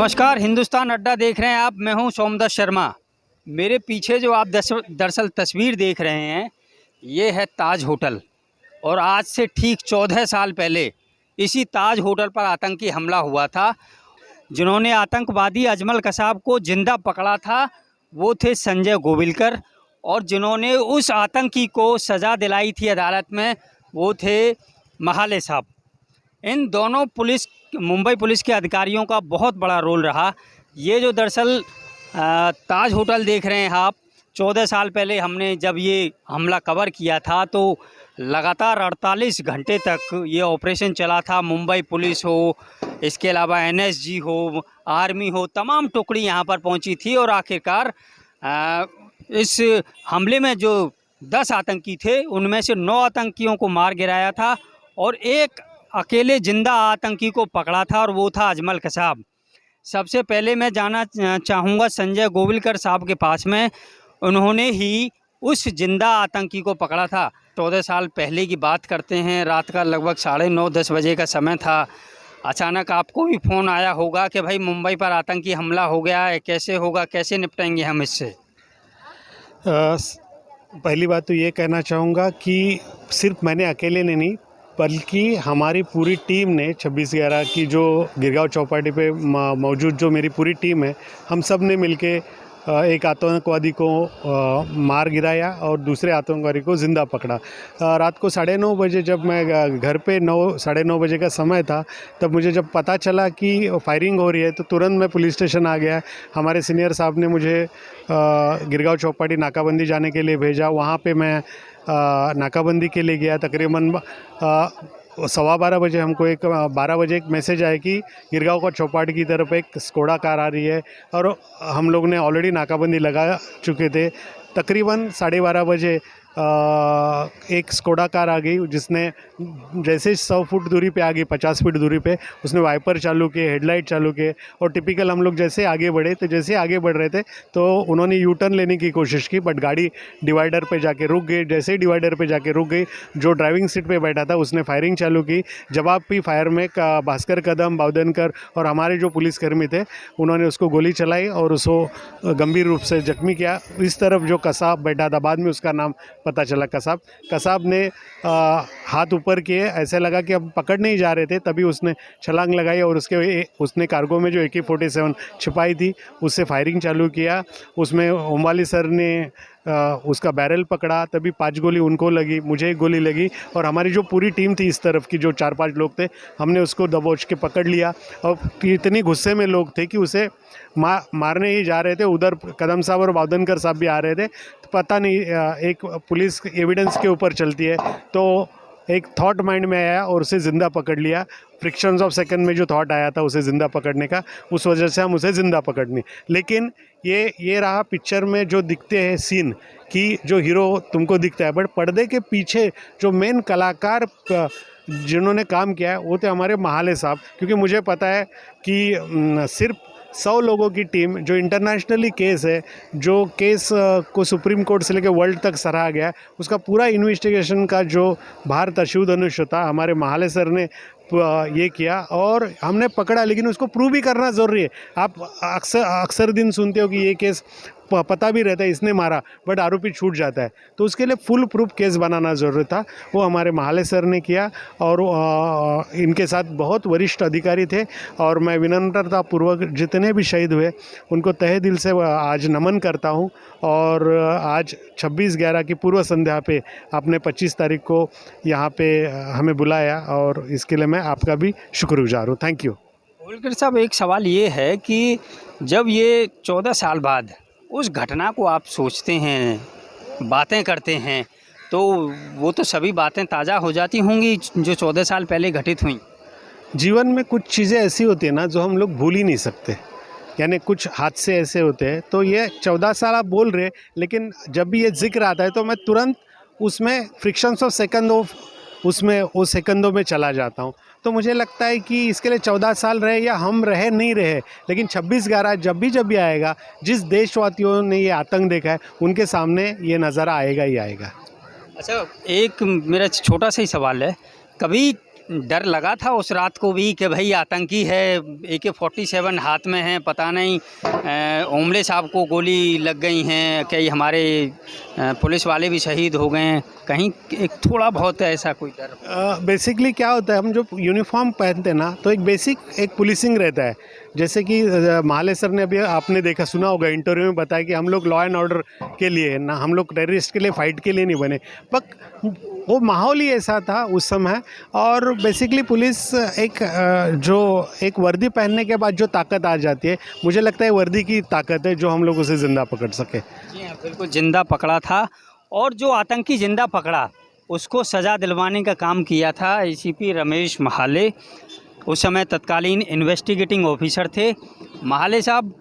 नमस्कार, हिंदुस्तान अड्डा देख रहे हैं आप। मैं हूं सोमदत्त शर्मा। मेरे पीछे जो आप दरअसल तस्वीर देख रहे हैं, ये है ताज होटल। और आज से ठीक 14 साल पहले इसी ताज होटल पर आतंकी हमला हुआ था। जिन्होंने आतंकवादी अजमल कसाब को जिंदा पकड़ा था वो थे संजय गोविलकर, और जिन्होंने उस आतंकी को सज़ा दिलाई थी अदालत में वो थे महाले साहब। इन दोनों मुंबई पुलिस के अधिकारियों का बहुत बड़ा रोल रहा। ये जो दरअसल ताज होटल देख रहे हैं आप, 14 साल पहले हमने जब ये हमला कवर किया था तो लगातार 48 घंटे तक ये ऑपरेशन चला था। मुंबई पुलिस हो, इसके अलावा एनएसजी हो, आर्मी हो, तमाम टुकड़ी यहाँ पर पहुँची थी। और आखिरकार इस हमले में जो 10 आतंकी थे उनमें से 9 आतंकियों को मार गिराया था और एक अकेले जिंदा आतंकी को पकड़ा था, और वो था अजमल कसाब। सबसे पहले मैं जाना चाहूँगा संजय गोविलकर साहब के पास में। उन्होंने ही उस जिंदा आतंकी को पकड़ा था। 14 साल पहले की बात करते हैं, रात का लगभग 9:30-10 बजे का समय था। अचानक आपको भी फ़ोन आया होगा कि भाई मुंबई पर आतंकी हमला हो गया है, कैसे होगा, कैसे निपटेंगे हम इससे? पहली बात तो ये कहना चाहूँगा कि सिर्फ मैंने अकेले ने नहीं बल्कि हमारी पूरी टीम ने 26/11 की जो गिरगांव चौपाटी पे मौजूद जो मेरी पूरी टीम है, हम सब ने मिलके एक आतंकवादी को मार गिराया और दूसरे आतंकवादी को ज़िंदा पकड़ा। रात को 9:30 बजे जब मैं घर पे 9-9:30 बजे का समय था, तब मुझे जब पता चला कि फायरिंग हो रही है तो तुरंत मैं पुलिस स्टेशन आ गया। हमारे सीनियर साहब ने मुझे गिरगांव चौपाटी नाकाबंदी जाने के लिए भेजा। वहाँ पे मैं नाकाबंदी के लिए गया। तकरीबन 12:15 बजे हमको 12 बजे एक मैसेज आया कि गिरगांव का चौपाटी की तरफ एक स्कोडा कार आ रही है, और हम लोग ने ऑलरेडी नाकाबंदी लगा चुके थे। तकरीबन 12:30 बजे एक स्कोडा कार आ गई, जिसने जैसे 100 फुट दूरी पे आ गई, 50 फीट दूरी पे उसने वाइपर चालू किए, हेडलाइट चालू किए। और टिपिकल हम लोग जैसे आगे बढ़े तो जैसे आगे बढ़ रहे थे तो उन्होंने यू टर्न लेने की कोशिश की, बट गाड़ी डिवाइडर पे जाके रुक गई। जैसे ही डिवाइडर पे जाके रुक गई, जो ड्राइविंग सीट पे बैठा था उसने फायरिंग चालू की। जवाबी फायर में भास्कर कदम, बाउदनकर और हमारे जो पुलिसकर्मी थे उन्होंने उसको गोली चलाई और उसको गंभीर रूप से जख्मी किया। इस तरफ जो कसाब बैठा था, बाद में उसका नाम पता चला कसाब ने हाथ ऊपर किए, ऐसे लगा कि अब पकड़ नहीं जा रहे थे, तभी उसने छलांग लगाई और उसने कार्गो में जो AK-47 छिपाई थी उससे फायरिंग चालू किया। उसमें ओमवाली सर ने उसका बैरल पकड़ा, तभी 5 गोली उनको लगी, मुझे 1 गोली लगी। और हमारी जो पूरी टीम थी इस तरफ की, जो 4-5 लोग थे, हमने उसको दबोच के पकड़ लिया। और इतनी गुस्से में लोग थे कि उसे मारने ही जा रहे थे। उधर कदम साहब और बाउदनकर साहब भी आ रहे थे। तो पता नहीं, एक पुलिस एविडेंस के ऊपर चलती है, तो एक थॉट माइंड में आया और उसे ज़िंदा पकड़ लिया। फ्रिक्शंस ऑफ सेकंड में जो थॉट आया था उसे ज़िंदा पकड़ने का, उस वजह से हम उसे ज़िंदा पकड़ने। लेकिन ये रहा पिक्चर में जो दिखते हैं सीन, कि जो हीरो तुमको दिखता है, बट पर्दे के पीछे जो मेन कलाकार जिन्होंने काम किया है वो थे हमारे महाले साहब। क्योंकि मुझे पता है कि सिर्फ 100 लोगों की टीम, जो इंटरनेशनली केस है, जो केस को सुप्रीम कोर्ट से लेकर वर्ल्ड तक सराहा गया, उसका पूरा इन्वेस्टिगेशन का जो भार था, शिव धनुष था, हमारे महाले सर ने ये किया और हमने पकड़ा। लेकिन उसको प्रूव भी करना ज़रूरी है। आप अक्सर दिन सुनते हो कि ये केस पता भी रहता है इसने मारा, बट आरोपी छूट जाता है, तो उसके लिए फुल प्रूफ केस बनाना ज़रूरी था। वो हमारे महाले सर ने किया और इनके साथ बहुत वरिष्ठ अधिकारी थे। और मैं विनम्रतापूर्वक जितने भी शहीद हुए उनको तहे दिल से आज नमन करता हूँ। और आज 26/11 की पूर्व संध्या पे आपने 25 तारीख को यहाँ पे हमें बुलाया, और इसके लिए मैं आपका भी शुक्रगुजार हूँ। Thank you. गोविलकर साहब, एक सवाल ये है कि जब ये 14 साल बाद उस घटना को आप सोचते हैं, बातें करते हैं, तो वो तो सभी बातें ताज़ा हो जाती होंगी जो 14 साल पहले घटित हुई। जीवन में कुछ चीज़ें ऐसी होती हैं ना जो हम लोग भूल ही नहीं सकते, यानी कुछ हादसे ऐसे होते हैं। तो ये 14 साल आप बोल रहे, लेकिन जब भी ये जिक्र आता है तो मैं तुरंत उसमें फ्रिक्शंस ऑफ सेकंड उसमें उस सेकंडों में चला जाता हूँ। तो मुझे लगता है कि इसके लिए 14 साल रहे या हम रहे नहीं रहे, लेकिन 26/11 जब भी आएगा, जिस देशवासियों ने ये आतंक देखा है उनके सामने ये नज़ारा आएगा ही आएगा। अच्छा, एक मेरा छोटा सा ही सवाल है, कभी डर लगा था उस रात को भी कि भाई आतंकी है, AK-47 हाथ में है, पता नहीं ओमले साहब को गोली लग गई हैं, कई हमारे पुलिस वाले भी शहीद हो गए हैं, कहीं एक थोड़ा बहुत ऐसा कोई डर? बेसिकली क्या होता है, हम जो यूनिफॉर्म पहनते हैं ना, तो एक बेसिक एक पुलिसिंग रहता है। जैसे कि महाले सर ने अभी आपने देखा सुना होगा इंटरव्यू में बताया कि हम लोग लॉ एंड ऑर्डर के लिए ना, हम लोग टेररिस्ट के लिए फ़ाइट के लिए नहीं बने, पर वो माहौल ही ऐसा था उस समय। और बेसिकली पुलिस जो एक वर्दी पहनने के बाद जो ताकत आ जाती है, मुझे लगता है वर्दी की ताकत है जो हम लोग उसे ज़िंदा पकड़ सके। जी हाँ, बिल्कुल ज़िंदा पकड़ा था। और जो आतंकी ज़िंदा पकड़ा उसको सज़ा दिलवाने का काम किया था ACP रमेश महाले, उस समय तत्कालीन इन्वेस्टिगेटिंग ऑफिसर थे। महाले साहब,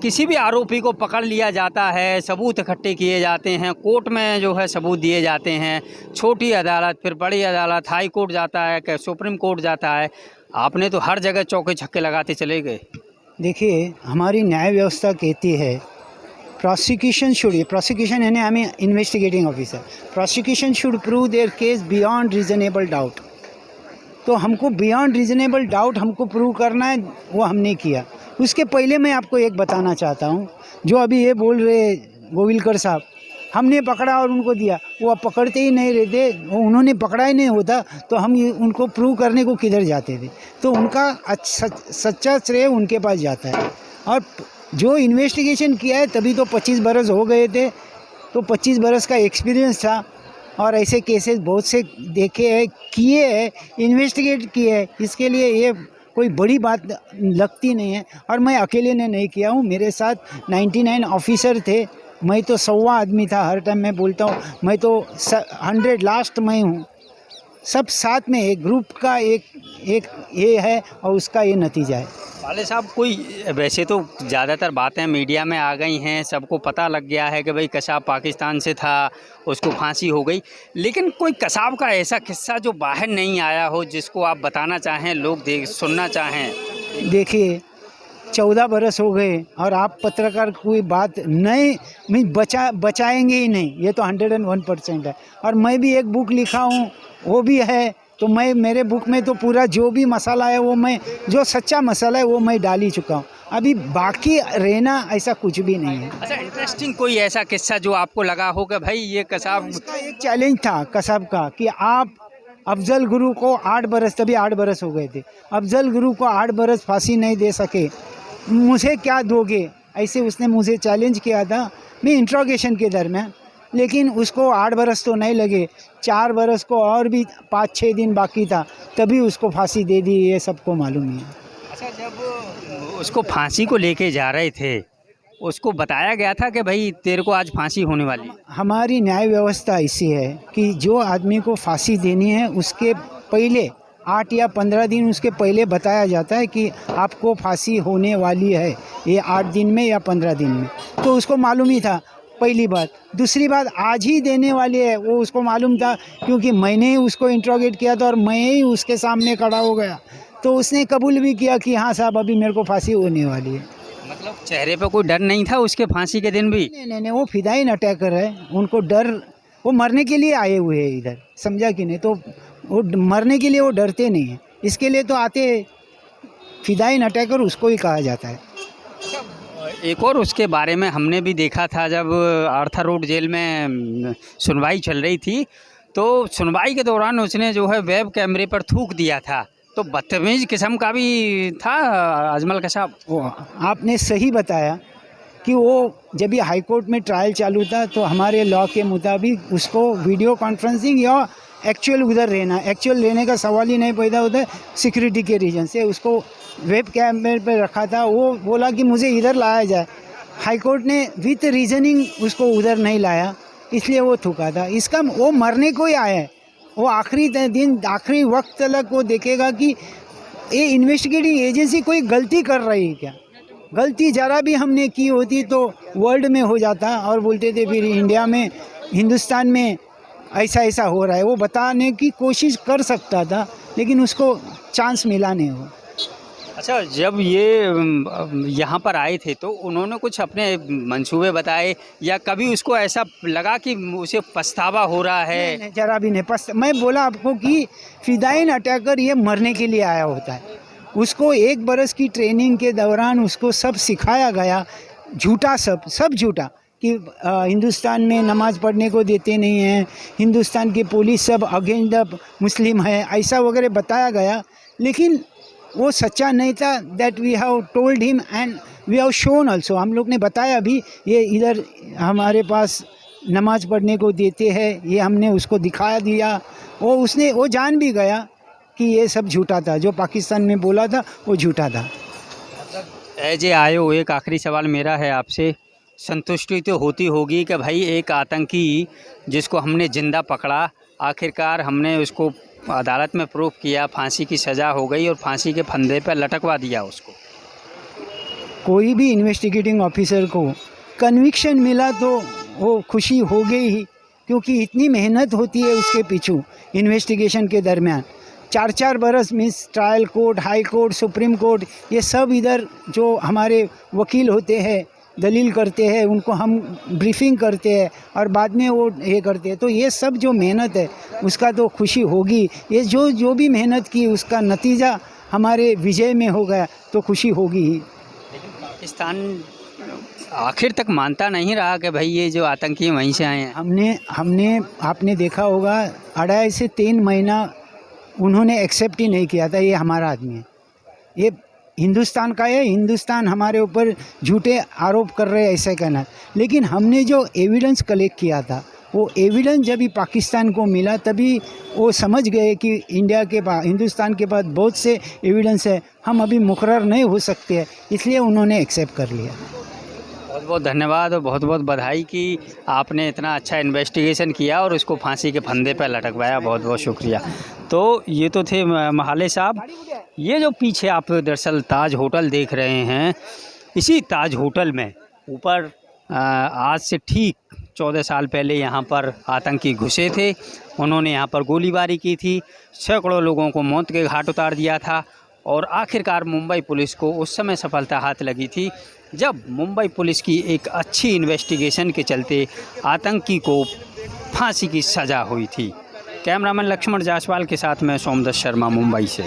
किसी भी आरोपी को पकड़ लिया जाता है, सबूत इकट्ठे किए जाते हैं, कोर्ट में जो है सबूत दिए जाते हैं, छोटी अदालत, फिर बड़ी अदालत, हाई कोर्ट जाता है, सुप्रीम कोर्ट जाता है, आपने तो हर जगह चौके छक्के लगाते चले गए। देखिए, हमारी न्याय व्यवस्था कहती है प्रोसिक्यूशन यानी हमें investigating officer, prosecution should prove there case beyond reasonable doubt. तो हमको बियॉन्ड रीजनेबल डाउट हमको प्रूव करना है, वो हमने किया। उसके पहले मैं आपको एक बताना चाहता हूँ, जो अभी ये बोल रहे गोविलकर साहब, हमने पकड़ा और उनको दिया, वो अब पकड़ते ही नहीं रहते, उन्होंने पकड़ा ही नहीं होता तो हम उनको प्रूव करने को किधर जाते थे। तो उनका सच्चा श्रेय उनके पास जाता है। और जो इन्वेस्टिगेशन किया है तभी तो 25 बरस हो गए थे, तो 25 बरस का एक्सपीरियंस था और ऐसे केसेस बहुत से देखे हैं, किए हैं, इन्वेस्टिगेट किए हैं। इसके लिए ये कोई बड़ी बात लगती नहीं है। और मैं अकेले ने नहीं किया हूँ, मेरे साथ 99 ऑफिसर थे, मैं तो 100 आदमी था। हर टाइम मैं बोलता हूँ मैं तो 100 लास्ट मैं हूँ। सब साथ में एक ग्रुप का एक ये है और उसका ये नतीजा है। वाले साहब, कोई वैसे तो ज़्यादातर बातें मीडिया में आ गई हैं, सबको पता लग गया है कि भाई कसाब पाकिस्तान से था, उसको फांसी हो गई, लेकिन कोई कसाब का ऐसा किस्सा जो बाहर नहीं आया हो जिसको आप बताना चाहें, लोग सुनना चाहें? देखिए, 14 बरस हो गए और आप पत्रकार कोई बात नहीं बचाएंगे ही नहीं, ये तो 101% है। और मैं भी एक बुक लिखा हूँ, वो भी है, तो मैं मेरे बुक में तो पूरा जो भी मसाला है वो मैं, जो सच्चा मसाला है वो मैं डाल ही चुका हूँ। अभी बाकी रहना ऐसा कुछ भी नहीं है। अच्छा, इंटरेस्टिंग कोई ऐसा किस्सा जो आपको लगा हो कि भाई ये कसाब? इसका एक चैलेंज था कसाब का कि आप अफजल गुरु को 8 बरस, तभी 8 बरस हो गए थे, अफजल गुरु को 8 बरस फांसी नहीं दे सके, मुझे क्या दोगे, ऐसे उसने मुझे चैलेंज किया था मैं इंट्रोगेशन के दरमियान। लेकिन उसको 8 बरस तो नहीं लगे, 4 बरस को और भी 5-6 दिन बाकी था, तभी उसको फांसी दे दी, ये सबको मालूम ही है। अच्छा, जब उसको फांसी को लेके जा रहे थे, उसको बताया गया था कि भाई तेरे को आज फांसी होने वाली है? हमारी न्याय व्यवस्था ऐसी है कि जो आदमी को फांसी देनी है उसके पहले 8 या 15 दिन उसके पहले बताया जाता है कि आपको फांसी होने वाली है, ये 8 दिन में या 15 दिन में। तो उसको मालूम ही था, पहली बात। दूसरी बात, आज ही देने वाली है वो उसको मालूम था, क्योंकि मैंने ही उसको इंट्रोगेट किया था और मैं ही उसके सामने खड़ा हो गया, तो उसने कबूल भी किया कि हाँ साहब अभी मेरे को फांसी होने वाली है। मतलब चेहरे पे कोई डर नहीं था उसके फांसी के दिन भी? नहीं, वो फिदाइन अटैकर है, उनको डर, वो मरने के लिए आए हुए हैं इधर, समझा कि नहीं? तो वो मरने के लिए वो डरते नहीं हैं, इसके लिए तो आते हैं। फिदाइन अटैकर उसको ही कहा जाता है। एक और उसके बारे में हमने भी देखा था, जब आर्थर रोड जेल में सुनवाई चल रही थी, तो सुनवाई के दौरान उसने जो है वेब कैमरे पर थूक दिया था, तो बदतमीज़ किस्म का भी था अजमल कसाब। वो आपने सही बताया कि वो जब ये हाई कोर्ट में ट्रायल चालू था तो हमारे लॉ के मुताबिक उसको वीडियो कॉन्फ्रेंसिंग या एक्चुअल उधर रहना, एक्चुअल रहने का सवाल ही नहीं पैदा होता, सिक्योरिटी के रीजन से उसको वेब कैमरे पे रखा था। वो बोला कि मुझे इधर लाया जाए, हाई कोर्ट ने विथ रीजनिंग उसको उधर नहीं लाया, इसलिए वो थूका था। इसका वो मरने को ही आया है, वो आखिरी दिन, आखिरी वक्त तक वो देखेगा कि ये इन्वेस्टिगेटिंग एजेंसी कोई गलती कर रही है क्या। गलती ज़रा भी हमने की होती तो वर्ल्ड में हो जाता और बोलते थे फिर इंडिया में, हिंदुस्तान में ऐसा हो रहा है, वो बताने की कोशिश कर सकता था, लेकिन उसको चांस मिला नहीं हो। अच्छा, जब ये यहाँ पर आए थे तो उन्होंने कुछ अपने मंसूबे बताए या कभी उसको ऐसा लगा कि उसे पछतावा हो रहा है? नहीं, जरा भी नहीं। मैं बोला आपको कि फिदाइन अटैकर ये मरने के लिए आया होता है। उसको 1 बरस की ट्रेनिंग के दौरान उसको सब सिखाया गया, झूठा सब झूठा कि हिंदुस्तान में नमाज़ पढ़ने को देते नहीं हैं, हिंदुस्तान की पुलिस सब अगेंस्ट द मुस्लिम है, ऐसा वगैरह बताया गया। लेकिन वो सच्चा नहीं था। That we have told him and we have shown also. हम लोग ने बताया भी, ये इधर हमारे पास नमाज़ पढ़ने को देते हैं, ये हमने उसको दिखाया दिया। वो जान भी गया कि ये सब झूठा था, जो पाकिस्तान में बोला था वो झूठा था। एज ए आयो, एक आखिरी सवाल मेरा है आपसे। संतुष्टि तो होती होगी कि भाई एक आतंकी जिसको हमने जिंदा पकड़ा, आखिरकार हमने उसको अदालत में प्रूफ किया, फांसी की सज़ा हो गई और फांसी के फंदे पर लटकवा दिया उसको। कोई भी इन्वेस्टिगेटिंग ऑफिसर को कन्विक्शन मिला तो वो खुशी हो गई ही, क्योंकि इतनी मेहनत होती है उसके पीछे इन्वेस्टिगेशन के दरमियान। 4-4 बरस miss trial court, high court, supreme court, ये सब इधर जो हमारे वकील होते हैं दलील करते हैं, उनको हम ब्रीफिंग करते हैं और बाद में वो ये करते हैं। तो ये सब जो मेहनत है उसका तो खुशी होगी। ये जो भी मेहनत की उसका नतीजा हमारे विजय में हो गया तो खुशी होगी ही। पाकिस्तान आखिर तक मानता नहीं रहा कि भाई ये जो आतंकी वहीं से आए हैं। हमने आपने देखा होगा 2.5 से 3 महीना उन्होंने एक्सेप्ट ही नहीं किया था ये हमारा आदमी है, ये हिंदुस्तान का है, हिंदुस्तान हमारे ऊपर झूठे आरोप कर रहे हैं ऐसे कहना। लेकिन हमने जो एविडेंस कलेक्ट किया था वो एविडेंस जब भी पाकिस्तान को मिला तभी वो समझ गए कि इंडिया के पास, हिंदुस्तान के पास बहुत से एविडेंस है, हम अभी मुकर्रर नहीं हो सकते हैं, इसलिए उन्होंने एक्सेप्ट कर लिया। बहुत बहुत धन्यवाद और बहुत बहुत बधाई कि आपने इतना अच्छा इन्वेस्टिगेशन किया और उसको फांसी के फंदे पर लटकवाया। बहुत बहुत शुक्रिया। तो ये तो थे महाले साहब। ये जो पीछे आप दरअसल ताज होटल देख रहे हैं, इसी ताज होटल में ऊपर आज से ठीक 14 साल पहले यहाँ पर आतंकी घुसे थे। उन्होंने यहाँ पर गोलीबारी की थी, सैकड़ों लोगों को मौत के घाट उतार दिया था और आखिरकार मुंबई पुलिस को उस समय सफलता हाथ लगी थी जब मुंबई पुलिस की एक अच्छी इन्वेस्टिगेशन के चलते आतंकी को फांसी की सज़ा हुई थी। कैमरामैन लक्ष्मण जायसवाल के साथ मैं सोमदत्त शर्मा, मुंबई से।